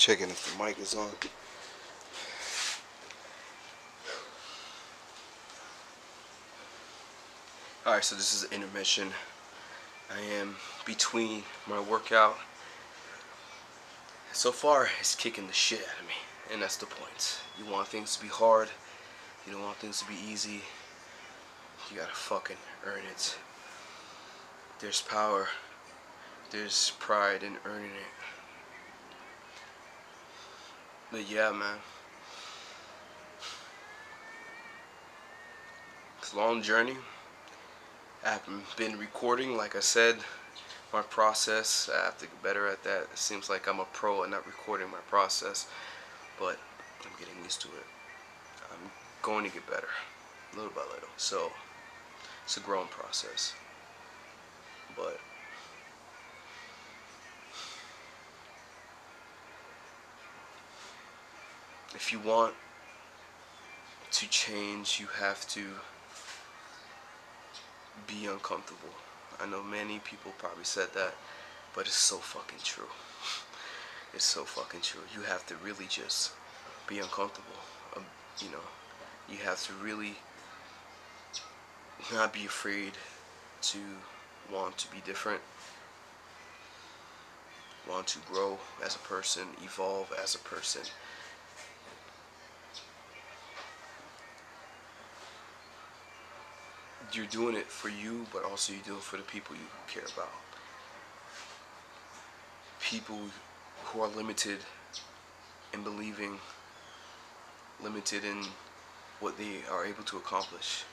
Checking if the mic is on. Alright, so this is intermission. I am between my workout. So far, it's kicking the shit out of me. And that's the point. You want things to be hard. You don't want things to be easy. You gotta fucking earn it. There's power. There's pride in earning it. But yeah, man. It's a long journey. I've been recording, like I said, my process. I have to get better at that. It seems like I'm a pro at not recording my process, but I'm getting used to it. I'm going to get better, little by little. So it's a growing process. But if you want to change, you have to be uncomfortable. I know many people probably said that, but it's so fucking true. It's so fucking true. You have to really just be uncomfortable. You know, you have to really not be afraid to want to be different, want to grow as a person, evolve as a person. You're doing it for you, but also you do it for the people you care about. People who are limited in believing, limited in what they are able to accomplish.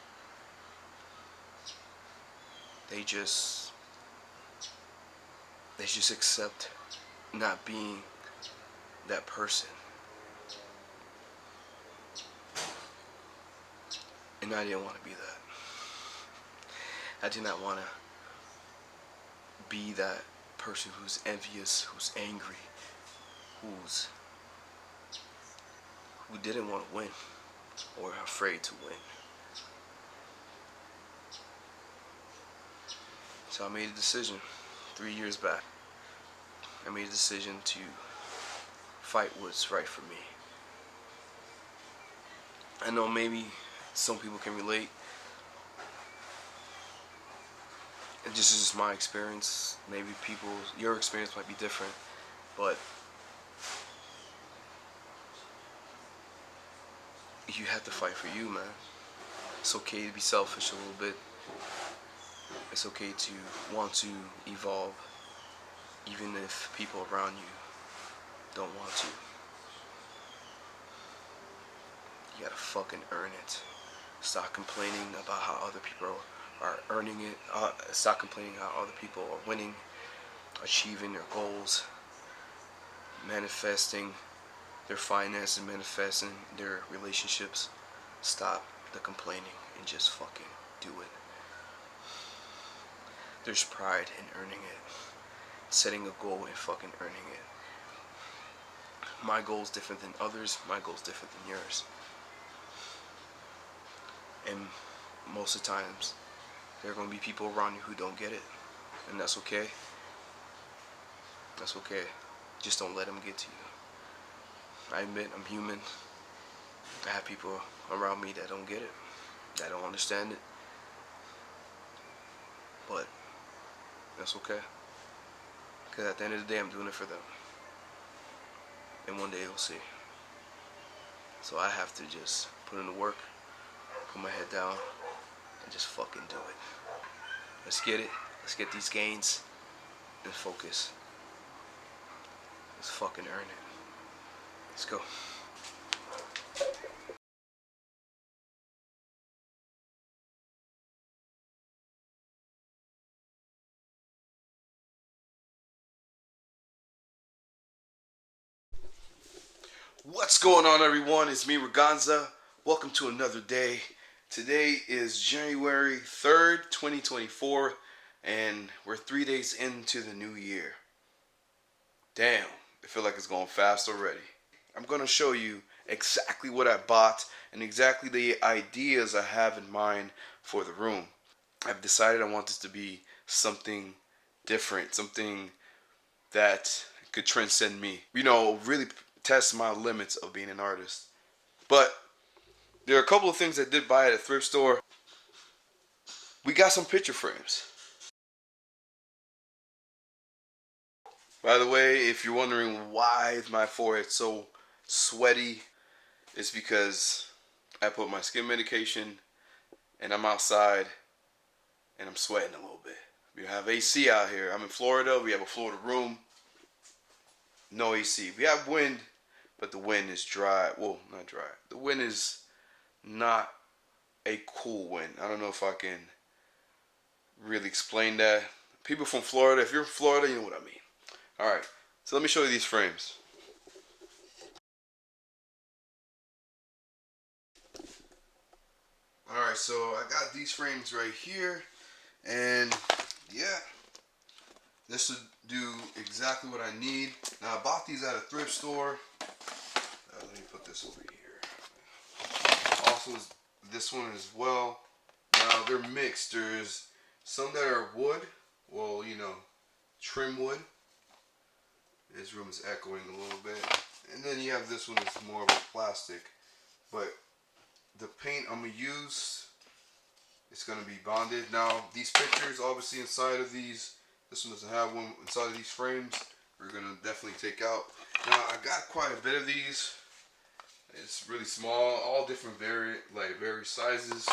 They just accept not being that person. And I didn't want to be that. I did not want to be that person who's envious, who's angry, who didn't want to win or afraid to win. So I made a decision 3 years back. I made a decision to fight what's right for me. I know maybe some people can relate. And this is just my experience. Maybe your experience might be different, but you have to fight for you, man. It's okay to be selfish a little bit. It's okay to want to evolve, even if people around you don't want to. You gotta fucking earn it. Stop complaining about how other people are earning it. Stop complaining how other people are winning, achieving their goals, manifesting their finances, manifesting their relationships. Stop the complaining and just fucking do it. There's pride in earning it. Setting a goal and fucking earning it. My goal is different than others. My goal is different than yours. And most of the times, there are going to be people around you who don't get it. And that's okay. That's okay. Just don't let them get to you. I admit I'm human. I have people around me that don't get it, that don't understand it. But that's okay. Because at the end of the day, I'm doing it for them. And one day they'll see. So I have to just put in the work, put my head down, and just fucking do it. Let's get it. Let's get these gains and focus. Let's fucking earn it. Let's go. What's going on, everyone? It's me, Raganza. Welcome to another day. Today is January 3rd, 2024, and we're 3 days into the new year. Damn, I feel like it's going fast already. I'm going to show you exactly what I bought and exactly the ideas I have in mind for the room. I've decided I want this to be something different, something that could transcend me. You know, really test my limits of being an artist. But there are a couple of things I did buy at a thrift store. We got some picture frames. By the way, if you're wondering why is my forehead so sweaty, it's because I put my skin medication and I'm outside and I'm sweating a little bit. We have AC out here. I'm in Florida. We have a Florida room. No AC. We have wind, but the wind is dry. Well, not dry. The wind is not a cool wind. I don't know if I can really explain that. People from Florida, if you're from Florida, you know what I mean. Alright, so let me show you these frames. Alright, so I got these frames right here. And yeah, this should do exactly what I need. Now I bought these at a thrift store. Let me put this over here. Also, this one as well. Now they're mixed. There's some that are wood. Well, you know, trim wood. This room is echoing a little bit. And then you have this one that's more of a plastic. But the paint I'm going to use, it's going to be bonded. Now, these pictures, obviously inside of these, this one doesn't have one inside of these frames. We're going to definitely take out. Now, I got quite a bit of these. It's really small, all different various sizes.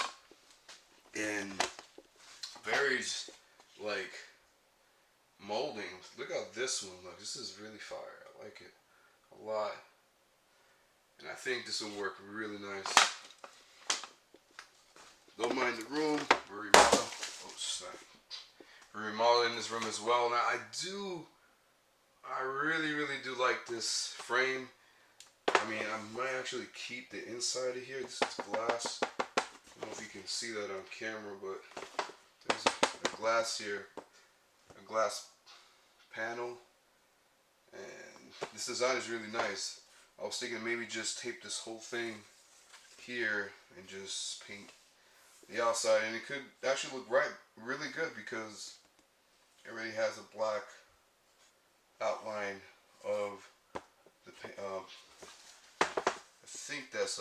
And varies like molding. Look how this one looks. This is really fire. I like it a lot. And I think this will work really nice. Don't mind the room. We're remodeling this room as well. Now I really do like this frame. I mean, I might actually keep the inside of here. This is glass. I don't know if you can see that on camera, but there's a glass here, a glass panel, and this design is really nice. I was thinking maybe just tape this whole thing here and just paint the outside, and it could actually look really good because it already has a black outline of the I think that's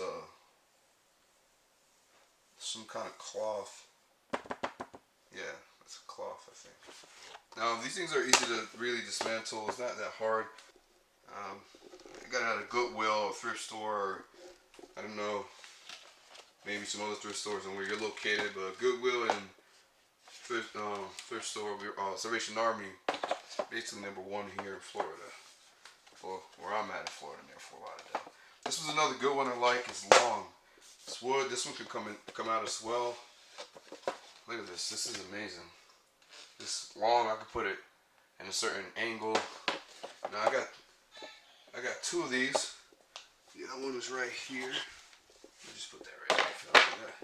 some kind of cloth. Yeah, that's a cloth, I think. Now, these things are easy to really dismantle. It's not that hard. I got it at a Goodwill or thrift store, or I don't know, maybe some other thrift stores on where you're located, but Goodwill and thrift store, Salvation Army, basically #1 here in Florida. Well, where I'm at in Florida, near Fort Lauderdale. This was another good one I like. It's long. It's wood. This one could come out as well. Look at this. This is amazing. This long. I could put it in a certain angle. Now I got two of these. The other one is right here. Let me just put that right there.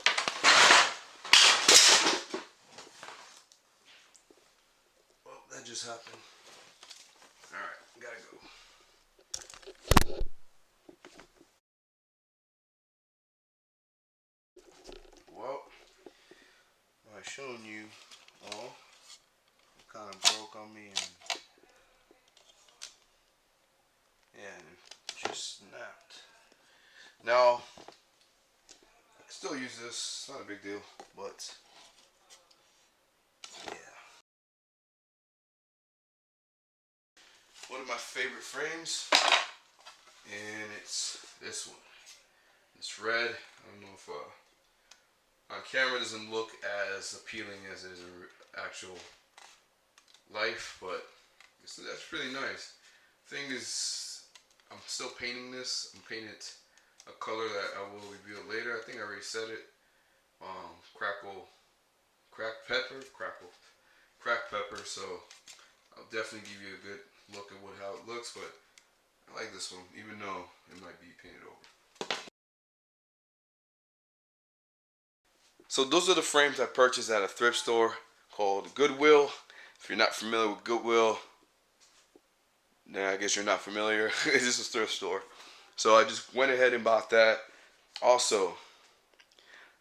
Well, that just happened. Alright, gotta go. Well, I've shown you all. It kind of broke on me, and it just snapped. Now, I can still use this. It's not a big deal, but yeah. One of my favorite frames, and it's this one. It's red. I don't know if on camera it doesn't look as appealing as it is in actual life, but that's really nice. Thing is, I'm still painting this. I'm painting it a color that I will reveal later. I think I already said it. Cracked pepper. So I'll definitely give you a good look at how it looks. But I like this one, even though it might be painted over. So those are the frames I purchased at a thrift store called Goodwill. If you're not familiar with Goodwill, then I guess you're not familiar. It's just a thrift store. So I just went ahead and bought that. Also,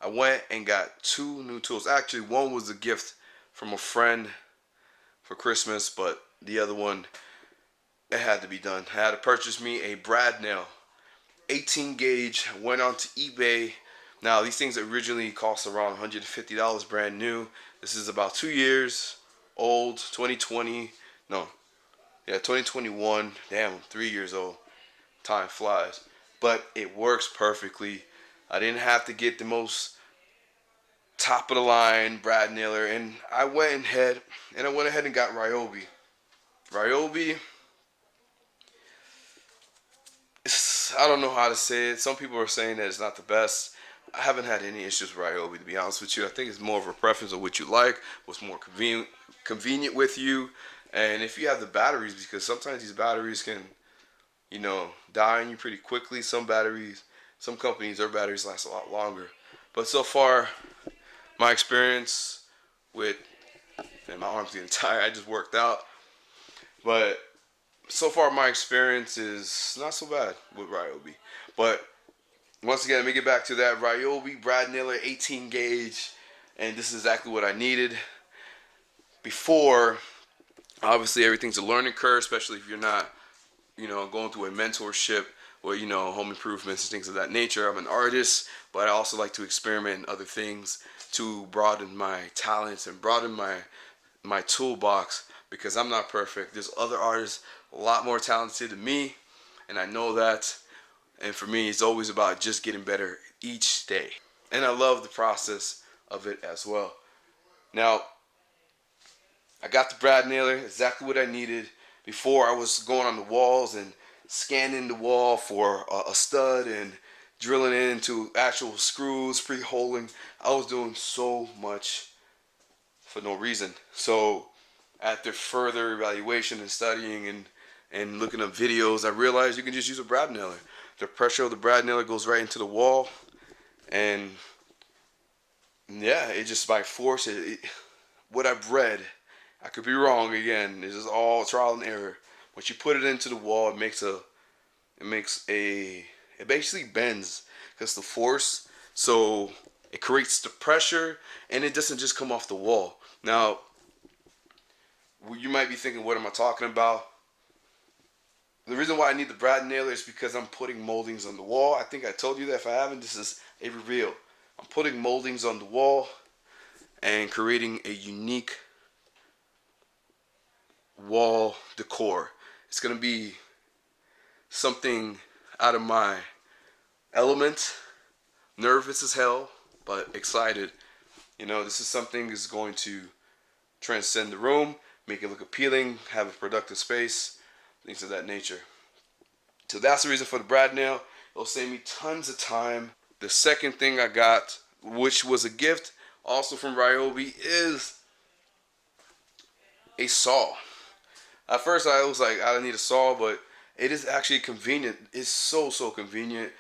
I went and got 2 new tools. Actually, one was a gift from a friend for Christmas, but the other one it had to be done. I had to purchase me a brad nail, 18 gauge. Went onto eBay. Now these things originally cost around $150 brand new. This is about 2 years old, 2020. No, yeah, 2021. Damn, 3 years old. Time flies. But it works perfectly. I didn't have to get the most top of the line brad nailer, and I went ahead and got Ryobi. Ryobi, I don't know how to say it. Some people are saying that it's not the best. I haven't had any issues with Ryobi, to be honest with you. I think it's more of a preference of what you like, what's more convenient with you, and if you have the batteries, because sometimes these batteries can, die on you pretty quickly. Some companies, their batteries last a lot longer. But so far, my experience with, and my arm's getting tired. I just worked out, but so far my experience is not so bad with Ryobi. But once again, let me get back to that Ryobi brad nailer 18 gauge, and this is exactly what I needed. Before, obviously everything's a learning curve, especially if you're not, going through a mentorship or, home improvements and things of that nature. I'm an artist, but I also like to experiment in other things to broaden my talents and broaden my toolbox, because I'm not perfect. There's other artists a lot more talented than me, and I know that. And for me, it's always about just getting better each day. And I love the process of it as well. Now, I got the brad nailer, exactly what I needed. Before, I was going on the walls and scanning the wall for a stud and drilling it into actual screws, pre-holing. I was doing so much for no reason. So after further evaluation and studying and looking up videos, I realized you can just use a brad nailer. The pressure of the brad nailer goes right into the wall, and yeah, it just by force. What I've read, I could be wrong again. This is all trial and error. Once you put it into the wall, it basically bends because the force. So it creates the pressure, and it doesn't just come off the wall. Now, you might be thinking, what am I talking about? The reason why I need the brad nailer is because I'm putting moldings on the wall. I think I told you that. If I haven't, this is a reveal. I'm putting moldings on the wall and creating a unique wall decor. It's going to be something out of my element. Nervous as hell, but excited. This is something that's going to transcend the room, make it look appealing, have a productive space, things of that nature. So that's the reason for the brad nail. It'll save me tons of time. The second thing I got, which was a gift also from Ryobi, is a saw. At first I was like, I don't need a saw, but it is actually convenient. It's so convenient.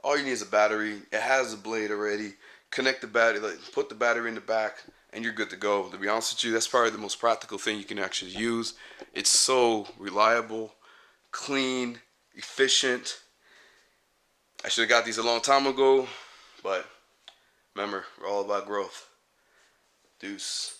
All you need is a battery. It has a blade already. Connect the battery, put the battery in the back, and you're good to go. To be honest with you, that's probably the most practical thing you can actually use. It's so reliable, clean, efficient. I should have got these a long time ago, but remember, we're all about growth. Deuce.